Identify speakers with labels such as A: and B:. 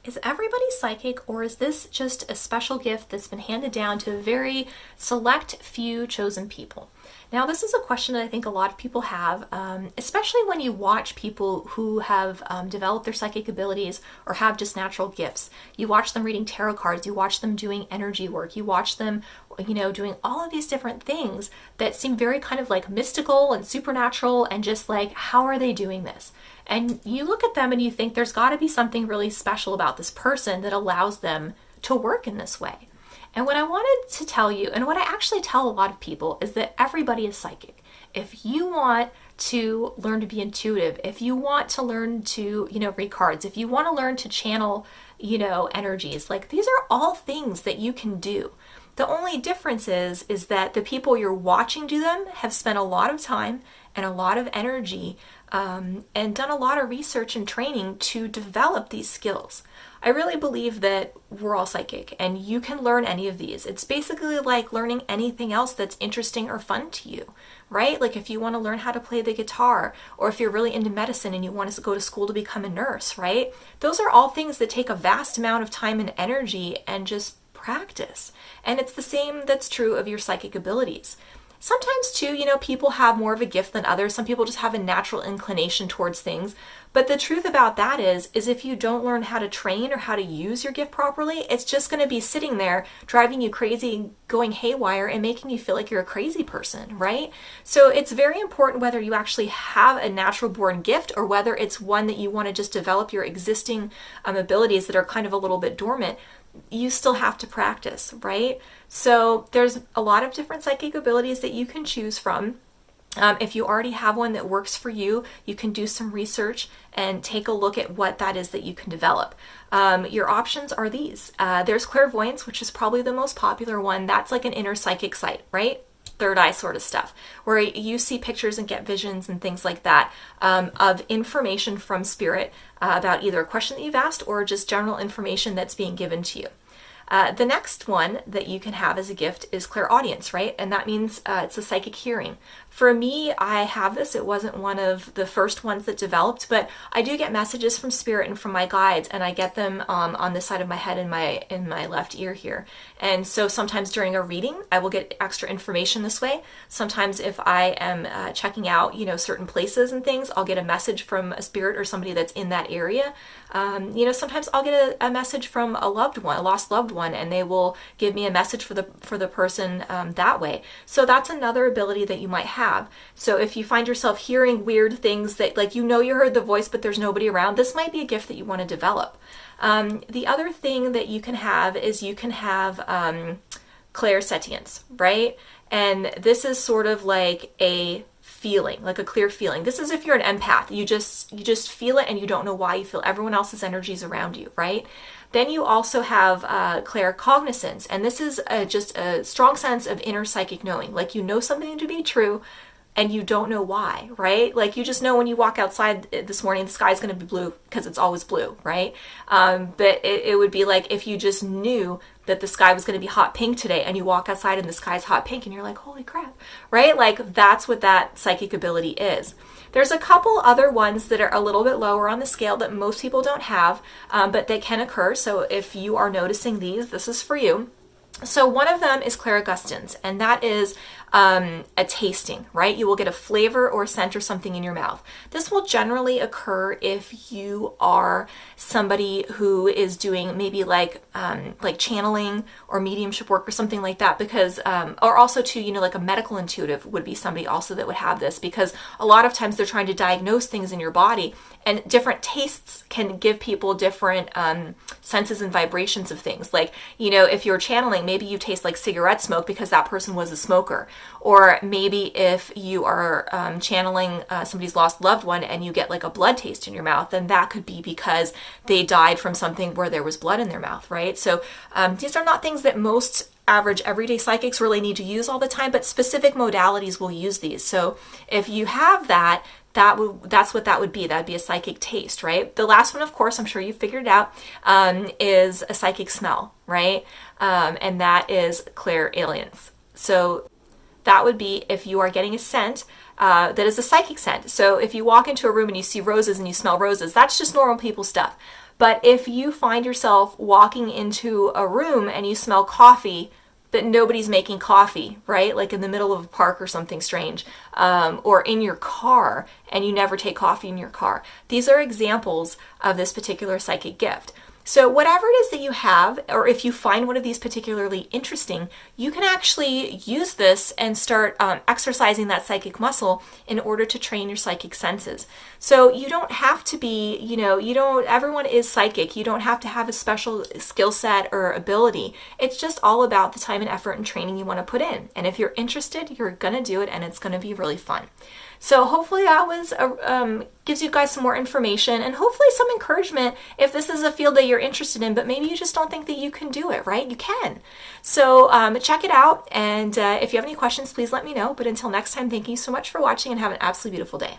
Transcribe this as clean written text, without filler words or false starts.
A: Is everybody psychic, or is this just a special gift that's been handed down to a very select few chosen people? Now, this is a question that I think a lot of people have, especially when you watch people who have developed their psychic abilities or have just natural gifts. You watch them reading tarot cards, you watch them doing energy work, you watch them, doing all of these different things that seem very kind of like mystical and supernatural, and just like, how are they doing this? And you look at them and you think there's got to be something really special about this person that allows them to work in this way. And what I wanted to tell you, and what I actually tell a lot of people, is that everybody is psychic. If you want to learn to be intuitive, if you want to learn to, read cards, if you want to learn to channel, energies, like these are all things that you can do. The only difference is that the people you're watching do them have spent a lot of time and a lot of energy and done a lot of research and training to develop these skills. I really believe that we're all psychic and you can learn any of these. It's basically like learning anything else that's interesting or fun to you, right? Like if you want to learn how to play the guitar, or if you're really into medicine and you want to go to school to become a nurse, right? Those are all things that take a vast amount of time and energy and just practice. And it's the same that's true of your psychic abilities. Sometimes too, people have more of a gift than others. Some people just have a natural inclination towards things. But the truth about that is if you don't learn how to train or how to use your gift properly, it's just going to be sitting there driving you crazy, going haywire, and making you feel like you're a crazy person, right? So it's very important whether you actually have a natural born gift or whether it's one that you want to just develop your existing abilities that are kind of a little bit dormant. You still have to practice, right? So there's a lot of different psychic abilities that you can choose from. If you already have one that works for you, you can do some research and take a look at what that is that you can develop. Your options are these. There's clairvoyance, which is probably the most popular one. That's like an inner psychic sight, right? Third eye sort of stuff, where you see pictures and get visions and things like that of information from spirit about either a question that you've asked or just general information that's being given to you. The next one that you can have as a gift is clairaudience, right? And that means it's a psychic hearing. For me, I have this. It wasn't one of the first ones that developed, but I do get messages from spirit and from my guides, and I get them on this side of my head in my left ear here. And so sometimes during a reading, I will get extra information this way. Sometimes if I am checking out, certain places and things, I'll get a message from a spirit or somebody that's in that area. Sometimes I'll get a message from a loved one, a lost loved one, and they will give me a message for the person that way. So that's another ability that you might have. So if you find yourself hearing weird things that, like, you heard the voice, but there's nobody around, this might be a gift that you want to develop. The other thing that you can have is you can have clairsentience, right? And this is sort of like a feeling, like a clear feeling. This is if you're an empath. You just feel it and you don't know why. You feel everyone else's energies around you, right? Then you also have claircognizance, and this is just a strong sense of inner psychic knowing. Like you know something to be true, and you don't know why, right? Like you just know when you walk outside this morning, the sky's going to be blue because it's always blue, right? But it would be like if you just knew that the sky was going to be hot pink today, and you walk outside and the sky's hot pink, and you're like, holy crap, right? Like that's what that psychic ability is. There's a couple other ones that are a little bit lower on the scale that most people don't have, but they can occur. So if you are noticing these, this is for you. So one of them is claircognizance, and that is a tasting, right? You will get a flavor or scent or something in your mouth. This will generally occur if you are somebody who is doing maybe like channeling or mediumship work or something like that, because or also too, like a medical intuitive would be somebody also that would have this, because a lot of times they're trying to diagnose things in your body, and different tastes can give people different senses and vibrations of things. Like, if you're channeling, maybe you taste like cigarette smoke because that person was a smoker. Or maybe if you are channeling somebody's lost loved one and you get like a blood taste in your mouth, then that could be because they died from something where there was blood in their mouth, right? So these are not things that most average everyday psychics really need to use all the time, but specific modalities will use these. So if you have that, that's what that would be. That'd be a psychic taste, right? The last one, of course, I'm sure you figured it out, is a psychic smell, right? And that is clairalience. So that would be if you are getting a scent that is a psychic scent. So if you walk into a room and you see roses and you smell roses, that's just normal people stuff. But if you find yourself walking into a room and you smell coffee, but nobody's making coffee, right? Like in the middle of a park or something strange, or in your car and you never take coffee in your car. These are examples of this particular psychic gift. So whatever it is that you have, or if you find one of these particularly interesting, you can actually use this and start exercising that psychic muscle in order to train your psychic senses. So you don't have to be, everyone is psychic. You don't have to have a special skill set or ability. It's just all about the time and effort and training you want to put in. And if you're interested, you're going to do it and it's going to be really fun. So hopefully that was gives you guys some more information and hopefully some encouragement if this is a field that you're interested in, but maybe you just don't think that you can do it, right? You can. So check it out, and if you have any questions, please let me know. But until next time, thank you so much for watching and have an absolutely beautiful day.